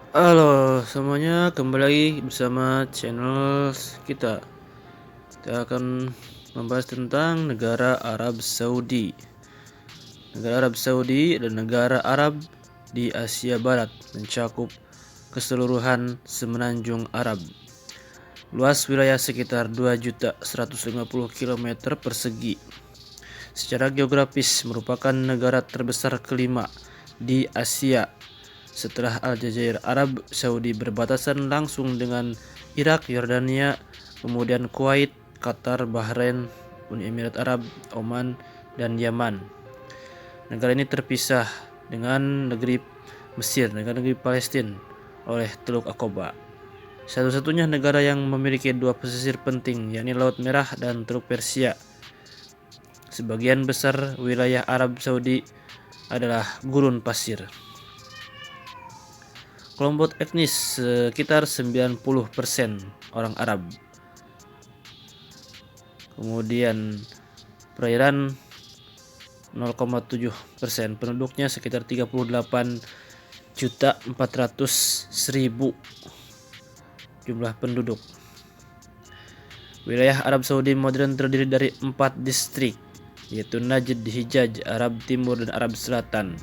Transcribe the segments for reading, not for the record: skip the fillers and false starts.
Halo semuanya, kembali lagi bersama channel kita. Kita akan membahas tentang negara Arab Saudi. Negara Arab Saudi dan negara Arab di Asia Barat, mencakup keseluruhan semenanjung Arab. Luas wilayah sekitar 2.150 km persegi. Secara geografis merupakan negara terbesar kelima di Asia setelah Aljazair. Arab Saudi berbatasan langsung dengan Irak, Yordania, kemudian Kuwait, Qatar, Bahrain, Uni Emirat Arab, Oman, dan Yaman. Negara ini terpisah dengan negeri Mesir, negeri Palestina oleh Teluk Aqaba. Satu-satunya negara yang memiliki dua pesisir penting, yakni Laut Merah dan Teluk Persia. Sebagian besar wilayah Arab Saudi adalah gurun pasir. Kelompok etnis sekitar 90% orang Arab. Kemudian perairan 0,7%, penduduknya sekitar 38.400.000 jumlah penduduk. Wilayah Arab Saudi modern terdiri dari 4 distrik, yaitu Najd, Hijaz, Arab Timur, dan Arab Selatan.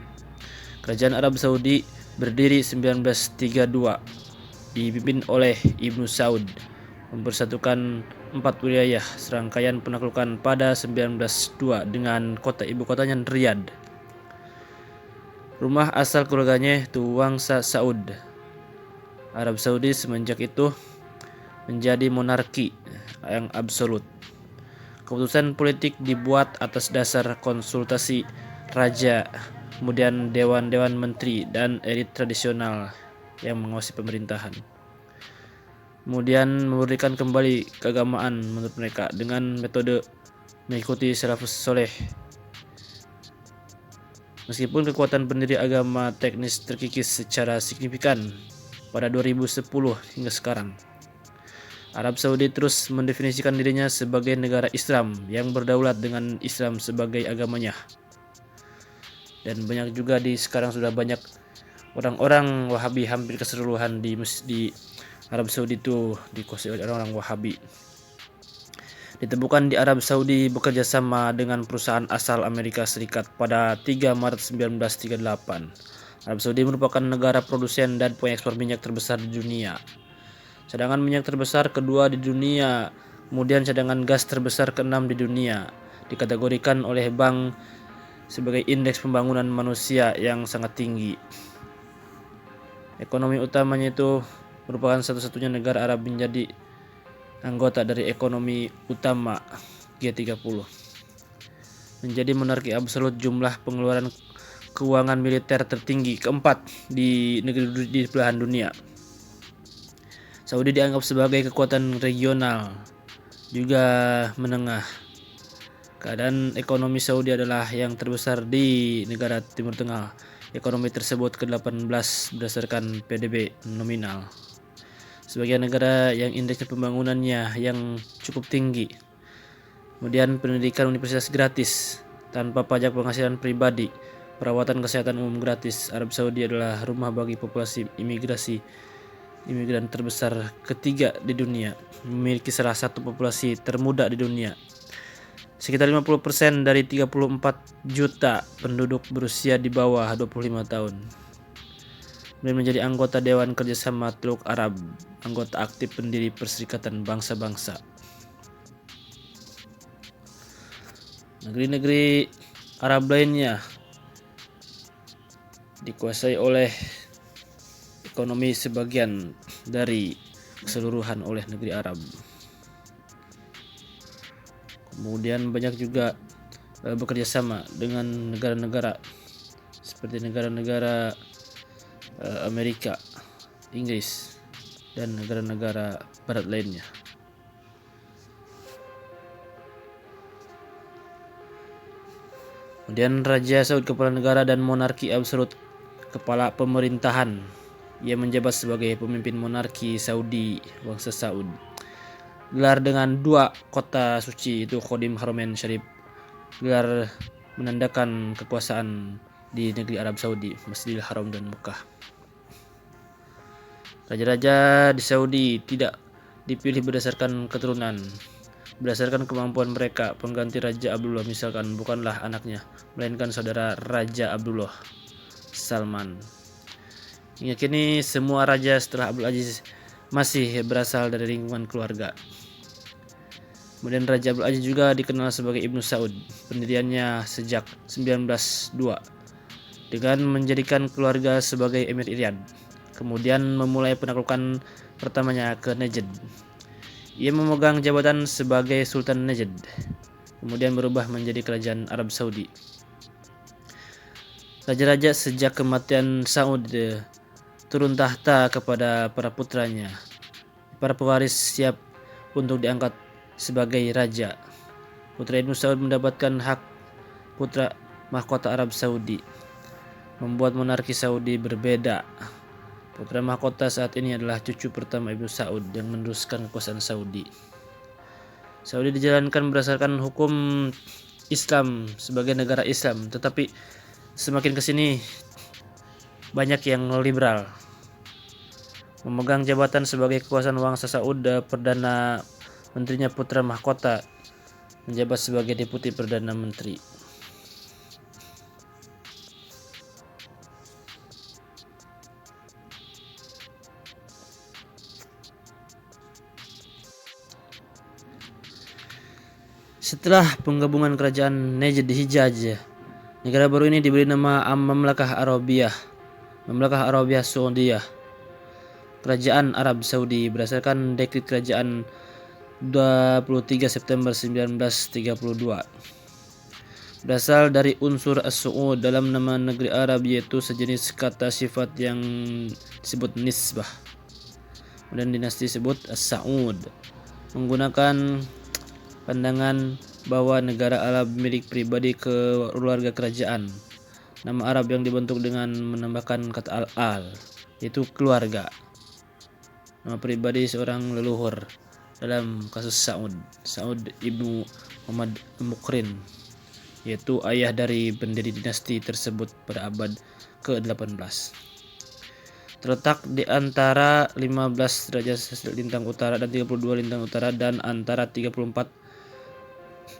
Kerajaan Arab Saudi berdiri 1932, dipimpin oleh Ibnu Saud, mempersatukan 4 wilayah serangkaian penaklukan pada 1902 dengan ibu kotanya Riyadh. Rumah asal keluarganya itu Wangsa Saud. Arab Saudi semenjak itu menjadi monarki yang absolut. Keputusan politik dibuat atas dasar konsultasi raja, kemudian dewan-dewan menteri dan elit tradisional yang mengawasi pemerintahan. Kemudian memberikan kembali keagamaan menurut mereka dengan metode mengikuti salafus soleh. Meskipun kekuatan pendiri agama teknis terkikis secara signifikan pada 2010 hingga sekarang, Arab Saudi terus mendefinisikan dirinya sebagai negara Islam yang berdaulat dengan Islam sebagai agamanya. Dan banyak juga sekarang sudah banyak orang-orang Wahabi, hampir keseluruhan di Arab Saudi itu dikuasai oleh orang-orang Wahabi. Ditemukan di Arab Saudi bekerja sama dengan perusahaan asal Amerika Serikat pada 3 Maret 1938. Arab Saudi merupakan negara produsen dan pengekspor minyak terbesar di dunia. Cadangan minyak terbesar kedua di dunia, kemudian cadangan gas terbesar ke-6 di dunia. Dikategorikan oleh bank sebagai indeks pembangunan manusia yang sangat tinggi. Ekonomi utamanya itu merupakan satu-satunya negara Arab menjadi anggota dari ekonomi utama G30. Menjadi monarki absolut, jumlah pengeluaran keuangan militer tertinggi keempat di negeri di belahan dunia. Saudi dianggap sebagai kekuatan regional juga menengah. Keadaan ekonomi Saudi adalah yang terbesar di negara Timur Tengah. Ekonomi tersebut ke-18 berdasarkan PDB nominal. Sebagian negara yang indeks pembangunannya yang cukup tinggi. Kemudian pendidikan universitas gratis tanpa pajak penghasilan pribadi, perawatan kesehatan umum gratis. Arab Saudi adalah rumah bagi populasi imigran terbesar ketiga di dunia, memiliki salah satu populasi termuda di dunia. Sekitar 50% dari 34 juta penduduk berusia di bawah 25 tahun. Dan menjadi anggota Dewan Kerjasama Teluk Arab, anggota aktif pendiri Perserikatan Bangsa-Bangsa. Negeri-negeri Arab lainnya dikuasai oleh ekonomi sebagian dari keseluruhan oleh negeri Arab. Kemudian banyak juga bekerja sama dengan negara-negara seperti negara-negara Amerika, Inggris, dan negara-negara barat lainnya. Kemudian Raja Saud, kepala negara dan monarki absolut, kepala pemerintahan. Ia menjabat sebagai pemimpin monarki Saudi, Wangsa Saud. Gelar dengan 2 kota suci, itu Khodim Haramain Syarif. Gelar menandakan kekuasaan di negeri Arab Saudi, Masjidil Haram dan Mekah. Raja-raja di Saudi tidak dipilih berdasarkan keturunan, berdasarkan kemampuan mereka. Pengganti Raja Abdullah misalkan bukanlah anaknya, melainkan saudara Raja Abdullah, Salman. Hingga kini semua raja setelah Abdul Aziz masih berasal dari lingkungan keluarga. Kemudian Raja Abdul Aziz juga dikenal sebagai Ibnu Saud. Pendiriannya sejak 1902 dengan menjadikan keluarga sebagai Emir Irian. Kemudian memulai penaklukan pertamanya ke Najd. Ia memegang jabatan sebagai Sultan Najd, kemudian berubah menjadi Kerajaan Arab Saudi. Raja-raja sejak kematian Saud turun tahta kepada para putranya. Para pewaris siap untuk diangkat sebagai raja. Putra Ibnu Saud mendapatkan hak putra mahkota Arab Saudi, membuat monarki Saudi berbeda. Putra mahkota saat ini adalah cucu pertama Ibnu Saud yang meneruskan kekuasaan Saudi. Saudi dijalankan berdasarkan hukum Islam sebagai negara Islam, tetapi semakin kesini banyak yang liberal. Memegang jabatan sebagai kekuasaan bangsa Saud, perdana menterinya putra mahkota menjabat sebagai deputi perdana menteri. Setelah penggabungan kerajaan Najd Hijaz, negara baru ini diberi nama Mamlakah Arabiyah, Mamlakah Arabiyah Saudiyah, Kerajaan Arab Saudi, berdasarkan dekrit kerajaan 23 September 1932. Berasal dari unsur as-su'ud dalam nama negeri Arab, yaitu sejenis kata sifat yang disebut nisbah. Kemudian dinasti disebut as-Sa'ud, menggunakan pandangan bahwa negara Arab milik pribadi keluarga kerajaan. Nama Arab yang dibentuk dengan menambahkan kata al-al, yaitu keluarga. Nama pribadi seorang leluhur. Dalam kasus Saud ibnu Muhammad Mukrin, yaitu ayah dari pendiri dinasti tersebut pada abad ke-18. Terletak di antara 15 derajat lintang utara dan 32 lintang utara, dan antara 34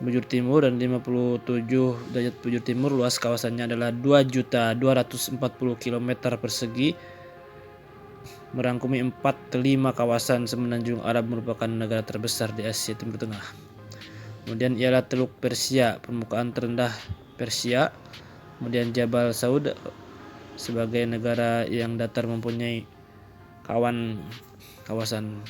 bujur timur dan 57 derajat bujur timur. Luas kawasannya adalah 2.240 km persegi, merangkumi 45 kawasan semenanjung Arab, merupakan negara terbesar di Asia Timur Tengah. Kemudian ialah Teluk Persia, permukaan terendah Persia. Kemudian Jabal Saud sebagai negara yang datar mempunyai kawasan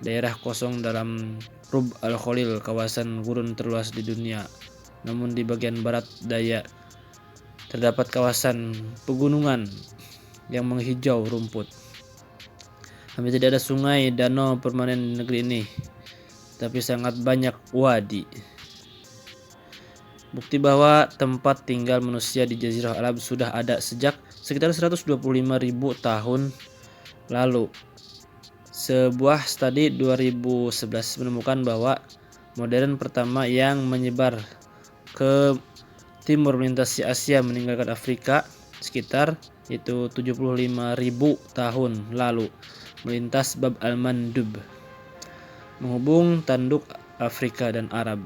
daerah kosong dalam Rub al-Khalil, kawasan gurun terluas di dunia. Namun di bagian barat daya terdapat kawasan pegunungan yang menghijau rumput. Hampir tidak ada sungai, danau permanen di negeri ini, tapi sangat banyak wadi. Bukti bahwa tempat tinggal manusia di Jazirah Arab sudah ada sejak sekitar 125.000 tahun lalu. Sebuah studi 2011 menemukan bahwa modern pertama yang menyebar ke timur melintasi Asia meninggalkan Afrika sekitar itu 75.000 tahun lalu, melintas Bab al-Mandub, menghubung tanduk Afrika dan Arab.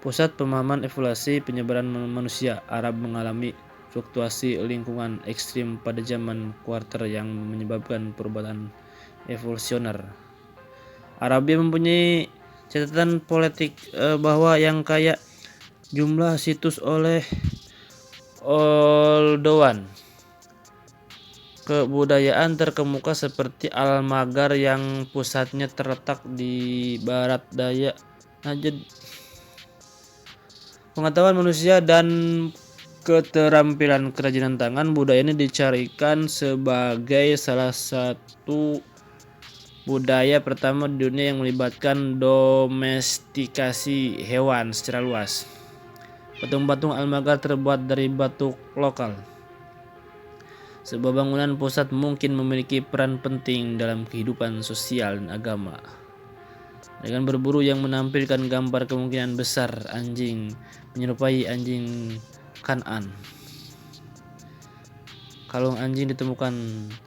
Pusat pemahaman evolusi penyebaran manusia Arab mengalami fluktuasi lingkungan ekstrim pada zaman kuarter yang menyebabkan perubahan evolusioner. Arabia mempunyai catatan politik bahwa yang kaya jumlah situs oleh Oldowan. Kebudayaan terkemuka seperti Al-Magar yang pusatnya terletak di barat daya Najd. Pengetahuan manusia dan keterampilan kerajinan tangan, budaya ini dicarikan sebagai salah satu budaya pertama di dunia yang melibatkan domestikasi hewan secara luas. Patung-patung Al-Magar terbuat dari batu lokal. Sebuah bangunan pusat mungkin memiliki peran penting dalam kehidupan sosial dan agama. Dengan berburu yang menampilkan gambar kemungkinan besar anjing menyerupai anjing Kan'an. Kalung anjing ditemukan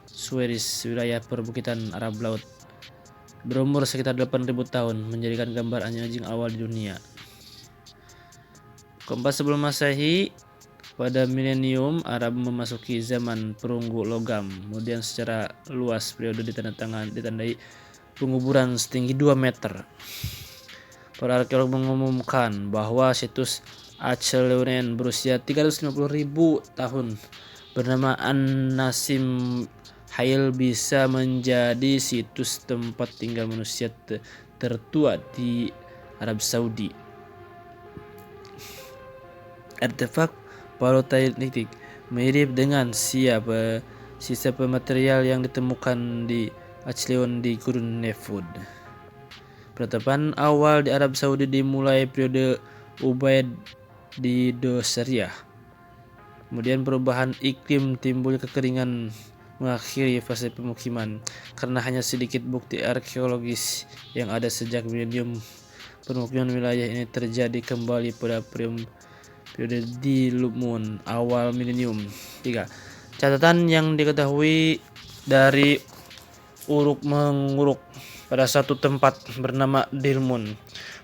Swedish, wilayah perbukitan Arab Laut. Berumur sekitar 8.000 tahun, menjadikan gambar anjing-anjing awal di dunia. Keempat sebelum Masehi, pada milenium Arab memasuki zaman perunggu logam. Kemudian secara luas periode ditandai penguburan setinggi 2 meter. Para arkeolog mengumumkan bahwa situs Acheulean berusia 350.000 tahun bernama An-Nasim Hail bisa menjadi situs tempat tinggal manusia tertua di Arab Saudi. Artefak paleolitik mirip dengan sisa material yang ditemukan di Acheulean di Gurun Nefud. Penetapan awal di Arab Saudi dimulai periode Ubaid di Dosariah. Kemudian perubahan iklim, timbul kekeringan mengakhiri fase pemukiman karena hanya sedikit bukti arkeologis yang ada sejak milenium. Pemukiman wilayah ini terjadi kembali pada periode Dilmun awal milenium. 3. Catatan yang diketahui dari uruk menguruk pada satu tempat bernama Dilmun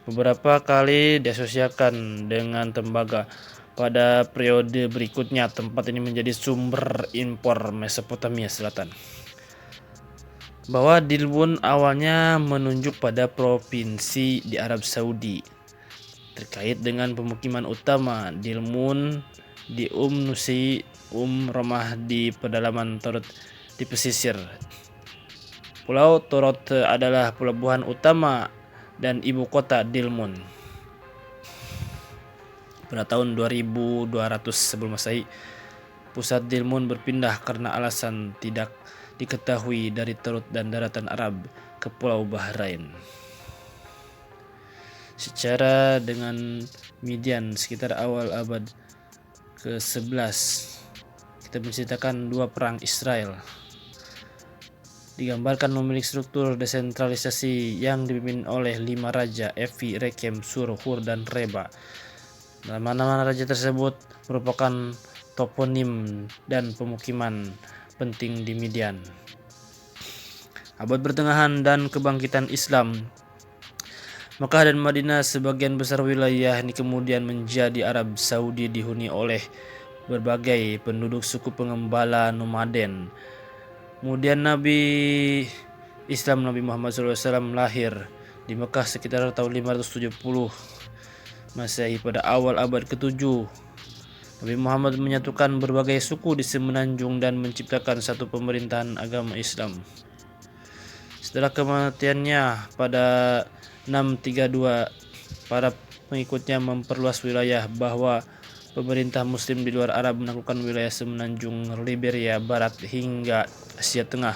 beberapa kali diasosiasikan dengan tembaga. Pada periode berikutnya tempat ini menjadi sumber impor Mesopotamia Selatan. Bahwa Dilmun awalnya menunjuk pada provinsi di Arab Saudi. Terkait dengan pemukiman utama Dilmun di Nusi, Romah di pedalaman Torot di pesisir. Pulau Torot adalah pelabuhan utama dan ibu kota Dilmun. Pada tahun 2200 sebelum Masehi, pusat Dilmun berpindah karena alasan tidak diketahui dari Torot dan daratan Arab ke Pulau Bahrain. Secara dengan Midian sekitar awal abad ke-11, kita menceritakan 2 perang Israel. Digambarkan memiliki struktur desentralisasi yang dipimpin oleh 5 raja, Evi, Rekem, Sur, Hur, dan Reba. Nama-nama raja tersebut merupakan toponim dan pemukiman penting di Midian. Abad pertengahan dan kebangkitan Islam. Makkah dan Madinah, sebagian besar wilayah ini kemudian menjadi Arab Saudi, dihuni oleh berbagai penduduk suku pengembala nomaden. Kemudian Nabi Islam Nabi Muhammad SAW lahir di Makkah sekitar tahun 570 Masehi. Pada awal abad ke-7, Nabi Muhammad menyatukan berbagai suku di Semenanjung dan menciptakan satu pemerintahan agama Islam. Setelah kematiannya pada 632, para pengikutnya memperluas wilayah bahwa pemerintah muslim di luar Arab menaklukkan wilayah Semenanjung, Liberia Barat hingga Asia Tengah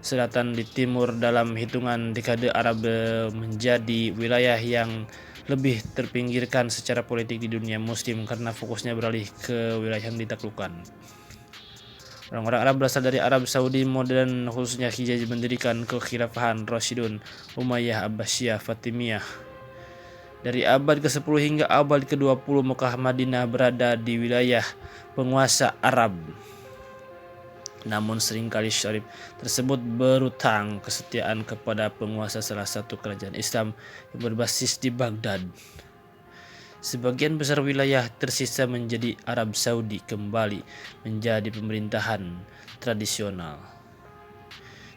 Selatan di timur. Dalam hitungan dekade Arab menjadi wilayah yang lebih terpinggirkan secara politik di dunia muslim karena fokusnya beralih ke wilayah yang ditaklukkan. Orang-orang Arab berasal dari Arab Saudi modern, khususnya Hijaz, mendirikan kekhilafahan Rashidun, Umayyah, Abbasiyah, Fatimiyah. Dari abad ke-10 hingga abad ke-20, Mekah Madinah berada di wilayah penguasa Arab. Namun seringkali syarif tersebut berutang kesetiaan kepada penguasa salah satu kerajaan Islam yang berbasis di Baghdad. Sebagian besar wilayah tersisa menjadi Arab Saudi kembali menjadi pemerintahan tradisional.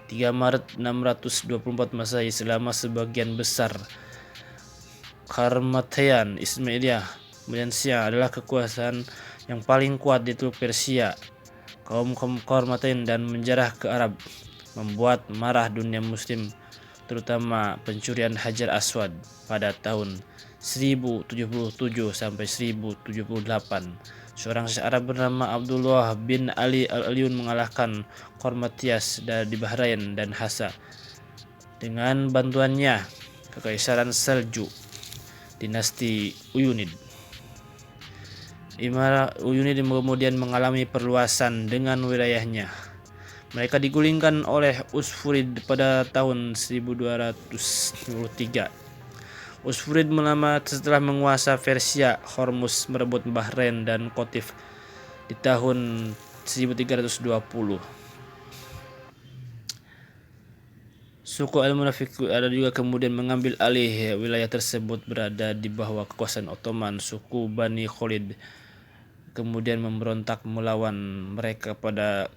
3 Maret 624 Masehi, selama sebagian besar Kharmatayan Ismailiyah kemudian Syiah adalah kekuasaan yang paling kuat di Teluk Persia. Kaum Kharmatayan dan menjarah ke Arab membuat marah dunia muslim, terutama pencurian Hajar Aswad pada tahun 1077 sampai 1078. Seorang Syekh Arab bernama Abdullah bin Ali Al-Alyun mengalahkan Kharmatiyas di Bahrain dan Hassa. Dengan bantuannya, Kekaisaran Seljuk, dinasti Uyunid. Uyunid kemudian mengalami perluasan dengan wilayahnya. Mereka digulingkan oleh Usfurid pada tahun 1253. Usfurid setelah menguasai Persia, Hormuz, merebut Bahrain dan Qatif. Di tahun 1320. Suku Al-Munafiq ada juga kemudian mengambil alih wilayah tersebut berada di bawah kekuasaan Ottoman. Suku Bani Khalid kemudian memberontak melawan mereka pada